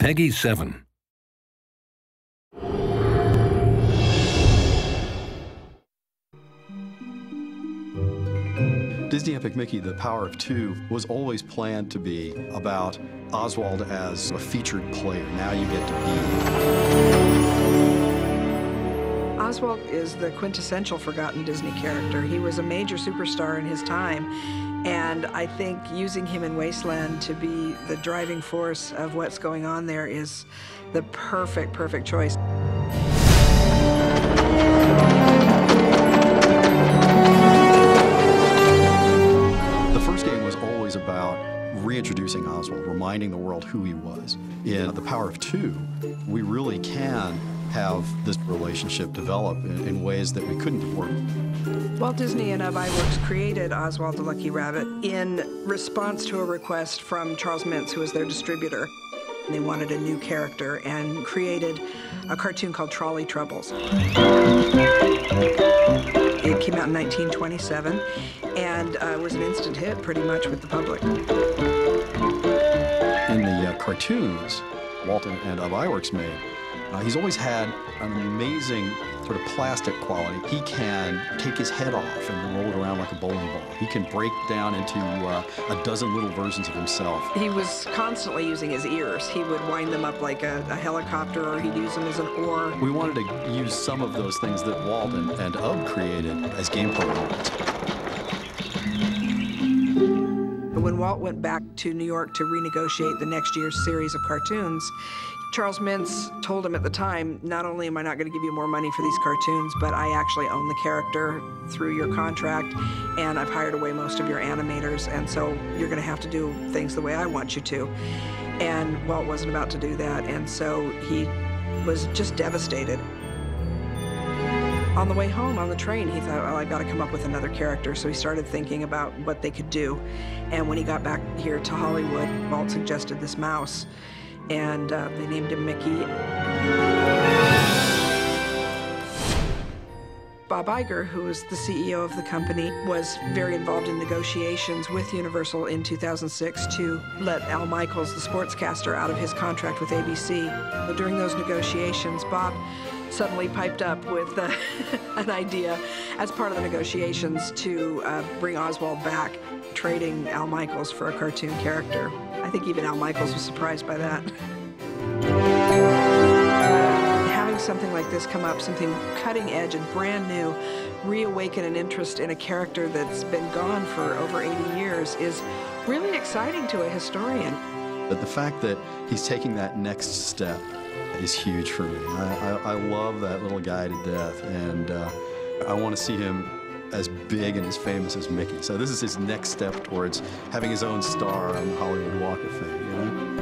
Peggy 7. Disney Epic Mickey, The Power of Two, was always planned to be about Oswald as a featured player. Now you get to be. Oswald is the quintessential forgotten Disney character. He was a major superstar in his time, and I think using him in Wasteland to be the driving force of what's going on there is the perfect choice. About reintroducing Oswald, reminding the world who he was. In The Power of Two, we really can have this relationship develop in ways that we couldn't before. Walt Disney and Iwerks created Oswald the Lucky Rabbit in response to a request from Charles Mintz, who was their distributor. They wanted a new character and created a cartoon called Trolley Troubles. It came out in 1927 and was an instant hit pretty much with the public. In the cartoons Walt and Iwerks made, he's always had an amazing sort of plastic quality. He can take his head off and roll it around like a bowling ball. He can break down into a dozen little versions of himself. He was constantly using his ears. He would wind them up like a helicopter, or he'd use them as an oar. We wanted to use some of those things that Walt and Ub created as gameplay elements. When Walt went back to New York to renegotiate the next year's series of cartoons, Charles Mintz told him at the time, not only am I not going to give you more money for these cartoons, but I actually own the character through your contract, and I've hired away most of your animators, and so you're going to have to do things the way I want you to. And Walt wasn't about to do that, and so he was just devastated. On the way home on the train, he thought, well, I've got to come up with another character, so he started thinking about what they could do. And when he got back here to Hollywood, Walt suggested this mouse, and they named him Mickey. Bob Iger, who was the CEO of the company, was very involved in negotiations with Universal in 2006 to let Al Michaels, the sportscaster, out of his contract with ABC. But during those negotiations, Bob suddenly piped up with an idea as part of the negotiations to bring Oswald back, trading Al Michaels for a cartoon character. I think even Al Michaels was surprised by that. Having something like this come up, something cutting edge and brand new, reawaken an interest in a character that's been gone for over 80 years is really exciting to a historian. But the fact that he's taking that next step is huge for me. I love that little guy to death, and I want to see him as big and as famous as Mickey. So this is his next step towards having his own star on the Hollywood Walk of Fame, you know?